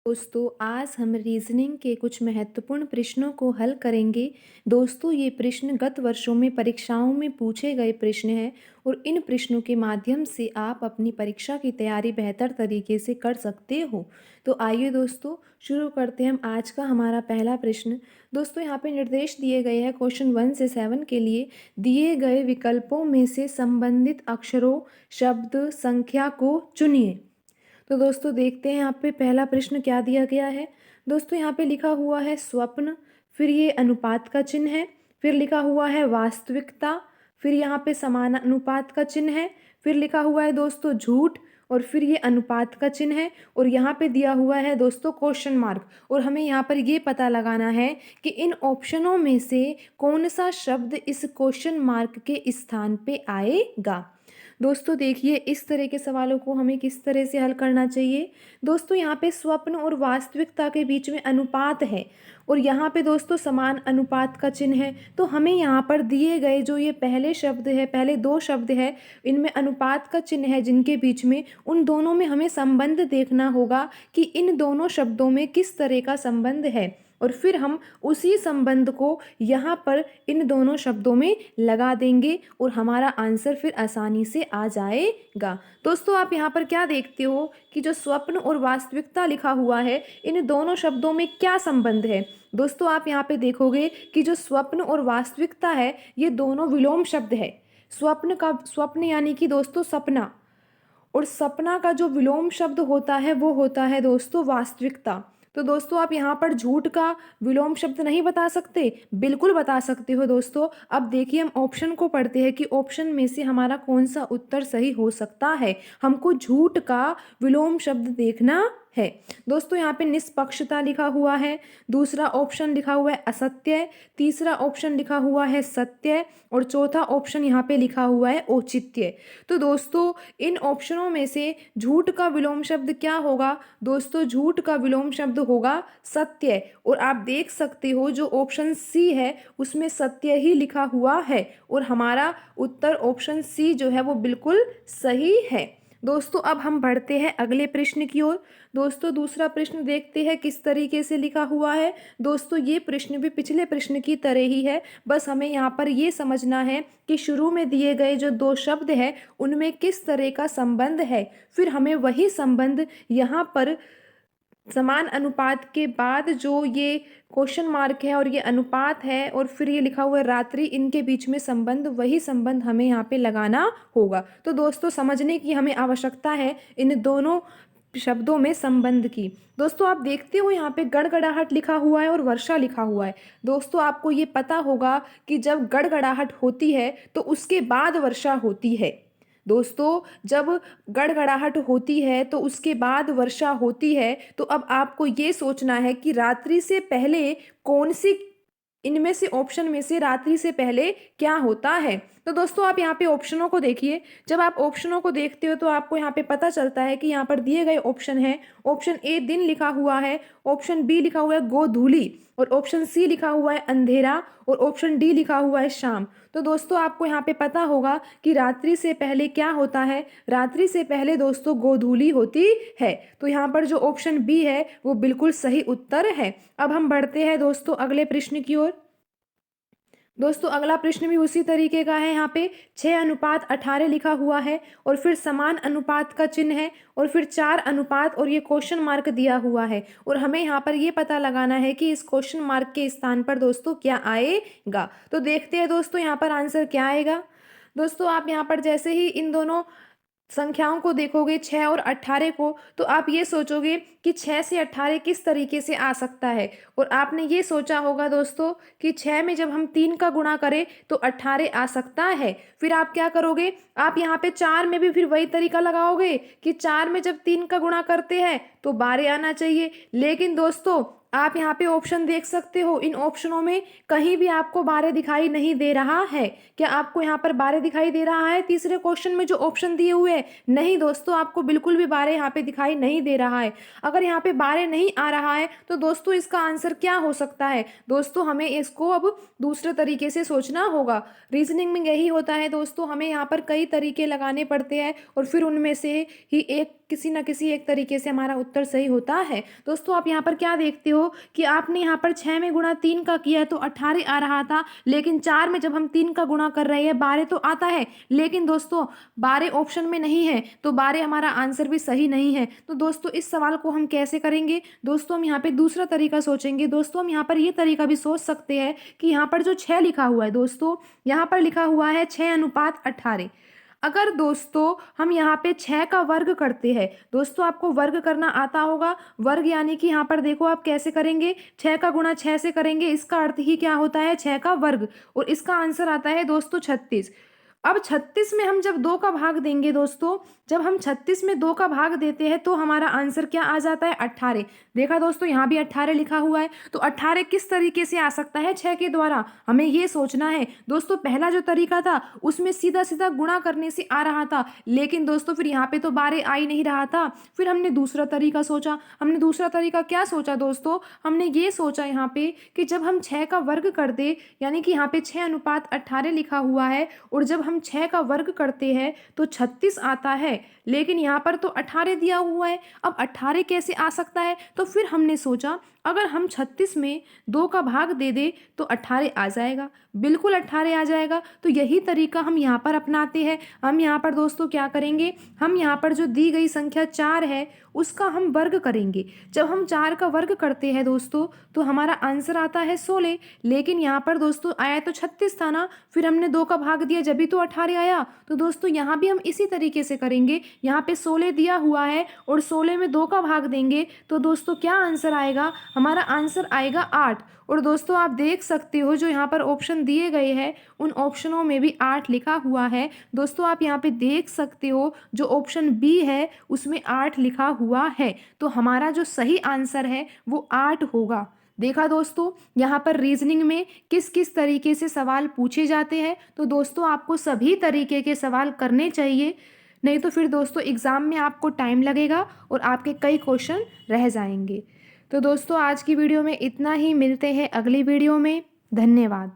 दोस्तों, आज हम रीजनिंग के कुछ महत्वपूर्ण प्रश्नों को हल करेंगे। दोस्तों, ये प्रश्न गत वर्षों में परीक्षाओं में पूछे गए प्रश्न हैं और इन प्रश्नों के माध्यम से आप अपनी परीक्षा की तैयारी बेहतर तरीके से कर सकते हो। तो आइए दोस्तों, शुरू करते हैं हम आज का हमारा पहला प्रश्न। दोस्तों, यहाँ पे निर्देश दिए गए हैं क्वेश्चन 1 से 7 के लिए। दिए गए विकल्पों में से संबंधित अक्षरों, शब्द, संख्या को चुनिए। तो दोस्तों देखते हैं यहाँ पे पहला प्रश्न क्या दिया गया है। दोस्तों यहाँ पे लिखा हुआ है स्वप्न, फिर ये अनुपात का चिन्ह है, फिर लिखा हुआ है वास्तविकता, फिर यहाँ पे समान अनुपात का चिन्ह है, फिर लिखा हुआ है दोस्तों झूठ, और फिर ये अनुपात का चिन्ह है, और यहाँ पे दिया हुआ है दोस्तों क्वेश्चन मार्क। और हमें यहाँ पर ये पता लगाना है कि इन ऑप्शनों में से कौन सा शब्द इस क्वेश्चन मार्क के स्थान पे आएगा। दोस्तों देखिए, इस तरह के सवालों को हमें किस तरह से हल करना चाहिए। दोस्तों यहाँ पे स्वप्न और वास्तविकता के बीच में अनुपात है और यहाँ पे दोस्तों समान अनुपात का चिन्ह है। तो हमें यहाँ पर दिए गए जो ये पहले शब्द है, पहले दो शब्द है, इनमें अनुपात का चिन्ह है जिनके बीच में, उन दोनों में हमें संबंध देखना होगा कि इन दोनों शब्दों में किस तरह का संबंध है, और फिर हम उसी संबंध को यहाँ पर इन दोनों शब्दों में लगा देंगे और हमारा आंसर फिर आसानी से आ जाएगा। दोस्तों आप यहाँ पर क्या देखते हो कि जो स्वप्न और वास्तविकता लिखा हुआ है, इन दोनों शब्दों में क्या संबंध है। दोस्तों आप यहाँ पे देखोगे कि जो स्वप्न और वास्तविकता है, ये दोनों विलोम शब्द है। स्वप्न यानी कि दोस्तों सपना, और सपना का जो विलोम शब्द होता है वो होता है दोस्तों वास्तविकता। तो दोस्तों आप यहाँ पर झूठ का विलोम शब्द नहीं बता सकते, बिल्कुल बता सकते हो दोस्तों। अब देखिए हम ऑप्शन को पढ़ते हैं कि ऑप्शन में से हमारा कौन सा उत्तर सही हो सकता है। हमको झूठ का विलोम शब्द देखना है। दोस्तों यहाँ पे निष्पक्षता लिखा हुआ है, दूसरा ऑप्शन लिखा हुआ है असत्य, तीसरा ऑप्शन लिखा हुआ है सत्य, और चौथा ऑप्शन यहाँ पे लिखा हुआ है औचित्य। तो दोस्तों इन ऑप्शनों में से झूठ का विलोम शब्द क्या होगा। दोस्तों झूठ का विलोम शब्द होगा सत्य, और आप देख सकते हो जो ऑप्शन सी है उसमें सत्य ही लिखा हुआ है, और हमारा उत्तर ऑप्शन सी जो है वो बिल्कुल सही है। दोस्तों अब हम बढ़ते हैं अगले प्रश्न की ओर। दोस्तों दूसरा प्रश्न देखते हैं किस तरीके से लिखा हुआ है। दोस्तों ये प्रश्न भी पिछले प्रश्न की तरह ही है, बस हमें यहाँ पर ये समझना है कि शुरू में दिए गए जो दो शब्द हैं उनमें किस तरह का संबंध है, फिर हमें वही संबंध यहाँ पर समान अनुपात के बाद जो ये क्वेश्चन मार्क है और ये अनुपात है और फिर ये लिखा हुआ है रात्रि, इनके बीच में संबंध, वही संबंध हमें यहाँ पे लगाना होगा। तो दोस्तों समझने की हमें आवश्यकता है इन दोनों शब्दों में संबंध की। दोस्तों आप देखते हो यहाँ पे गड़गड़ाहट लिखा हुआ है और वर्षा लिखा हुआ है। दोस्तों आपको ये पता होगा कि जब गड़गड़ाहट होती है तो उसके बाद वर्षा होती है। दोस्तों जब गड़गड़ाहट होती है तो उसके बाद वर्षा होती है, तो अब आपको ये सोचना है कि रात्रि से पहले कौन सी, इनमें से ऑप्शन में से रात्रि से पहले क्या होता है। तो दोस्तों आप यहाँ पे ऑप्शनों को देखिए। जब आप ऑप्शनों को देखते हो तो आपको यहाँ पे पता चलता है कि यहाँ पर दिए गए ऑप्शन है, ऑप्शन ए दिन लिखा हुआ है, ऑप्शन बी लिखा हुआ है गोधूली, और ऑप्शन सी लिखा हुआ है अंधेरा, और ऑप्शन डी लिखा हुआ है शाम। तो दोस्तों आपको यहाँ पे पता होगा कि रात्रि से पहले क्या होता है। रात्रि से पहले दोस्तों गोधूली होती है। तो यहाँ पर जो ऑप्शन बी है वो बिल्कुल सही उत्तर है। अब हम बढ़ते हैं दोस्तों अगले प्रश्न की ओर। दोस्तों अगला प्रश्न भी उसी तरीके का है। यहाँ पे 6:18 लिखा हुआ है और फिर समान अनुपात का चिन्ह है और फिर 4 अनुपात और ये क्वेश्चन मार्क दिया हुआ है, और हमें यहाँ पर ये पता लगाना है कि इस क्वेश्चन मार्क के स्थान पर दोस्तों क्या आएगा। तो देखते हैं दोस्तों यहाँ पर आंसर क्या आएगा। दोस्तों आप यहाँ पर जैसे ही इन दोनों संख्याओं को देखोगे 6 और 18 को, तो आप ये सोचोगे कि 6 से 18 किस तरीके से आ सकता है, और आपने ये सोचा होगा दोस्तों कि 6 में जब हम 3 का गुणा करें तो 18 आ सकता है। फिर आप क्या करोगे, आप यहाँ पे 4 में भी फिर वही तरीका लगाओगे कि 4 में जब 3 का गुणा करते हैं तो 12 आना चाहिए। लेकिन दोस्तों आप यहाँ पे ऑप्शन देख सकते हो, इन ऑप्शनों में कहीं भी आपको 12 दिखाई नहीं दे रहा है। क्या आपको यहाँ पर 12 दिखाई दे रहा है तीसरे क्वेश्चन में जो ऑप्शन दिए हुए हैं? नहीं दोस्तों, आपको बिल्कुल भी 12 यहाँ पे दिखाई नहीं दे रहा है। अगर यहाँ पे 12 नहीं आ रहा है तो दोस्तों इसका आंसर क्या हो सकता है। दोस्तों हमें इसको अब दूसरे तरीके से सोचना होगा। रीजनिंग में यही होता है दोस्तों, हमें यहाँ पर कई तरीके लगाने पड़ते हैं और फिर उनमें से ही एक किसी न किसी एक तरीके से हमारा उत्तर सही होता है। दोस्तों आप यहाँ पर क्या देखते हो कि आपने यहाँ पर 6 में गुणा 3 का किया है तो 18 आ रहा था, लेकिन 4 में जब हम 3 का गुणा कर रहे हैं 12 तो आता है, लेकिन दोस्तों 12 ऑप्शन में नहीं है, तो 12 हमारा आंसर भी सही नहीं है। तो दोस्तों इस सवाल को हम कैसे करेंगे? दोस्तों हम यहाँ पे दूसरा तरीका सोचेंगे। दोस्तों हम यहाँ पर ये तरीका भी सोच सकते हैं कि यहाँ पर जो 6 लिखा हुआ है दोस्तों, यहाँ पर लिखा हुआ है 6:18। अगर दोस्तों हम यहाँ पे 6 का वर्ग करते हैं, दोस्तों आपको वर्ग करना आता होगा। वर्ग यानी कि यहाँ पर देखो आप कैसे करेंगे, 6 का गुणा 6 से करेंगे, इसका अर्थ ही क्या होता है, 6 का वर्ग, और इसका आंसर आता है दोस्तों 36। अब 36 में हम जब 2 का भाग देंगे दोस्तों, जब हम 36 में 2 का भाग देते हैं तो हमारा आंसर क्या आ जाता है, 18। देखा दोस्तों यहाँ भी 18 लिखा हुआ है, तो 18 किस तरीके से आ सकता है, 6 के द्वारा, हमें ये सोचना है। दोस्तों पहला जो तरीका था उसमें सीधा सीधा गुणा करने से आ रहा था, लेकिन दोस्तों फिर यहाँ पे तो 12 आ ही नहीं रहा था। फिर हमने दूसरा तरीका सोचा। हमने दूसरा तरीका क्या सोचा दोस्तों, हमने ये सोचा यहाँ पे कि जब हम 6 का वर्ग कर दे, यानी कि यहाँ पे 6:18 लिखा हुआ है, और जब हम 6 का वर्ग करते हैं तो 36 आता है, लेकिन यहाँ पर तो 18 दिया हुआ है। अब 18 कैसे आ सकता है? तो फिर हमने सोचा अगर हम 36 में 2 का भाग दे दे तो 18 आ जाएगा, बिल्कुल 18 आ जाएगा। तो यही तरीका हम यहाँ पर अपनाते हैं। हम यहाँ पर दोस्तों क्या करेंगे, हम यहाँ पर जो दी गई संख्या 4 है उसका हम वर्ग करेंगे। जब हम 4 का वर्ग करते हैं दोस्तों तो हमारा आंसर आता है 16, लेकिन यहाँ पर दोस्तों आया तो 36 था ना, फिर हमने 2 का भाग दिया जब भी तो 18 आया। तो दोस्तों यहाँ भी हम इसी तरीके से करेंगे। यहाँ पे 16 दिया हुआ है और 16 में 2 का भाग देंगे तो दोस्तों क्या आंसर आएगा, हमारा आंसर आएगा 8। और दोस्तों आप देख सकते हो जो यहाँ पर ऑप्शन दिए गए हैं उन ऑप्शनों में भी 8 लिखा हुआ है। दोस्तों आप यहाँ पे देख सकते हो जो ऑप्शन बी है उसमें 8 लिखा हुआ है, तो हमारा जो सही आंसर है वो 8 होगा। देखा दोस्तों यहाँ पर रीजनिंग में किस किस तरीके से सवाल पूछे जाते हैं। तो दोस्तों आपको सभी तरीके के सवाल करने चाहिए, नहीं तो फिर दोस्तों एग्ज़ाम में आपको टाइम लगेगा और आपके कई क्वेश्चन रह जाएंगे। तो दोस्तों आज की वीडियो में इतना ही, मिलते हैं अगली वीडियो में। धन्यवाद।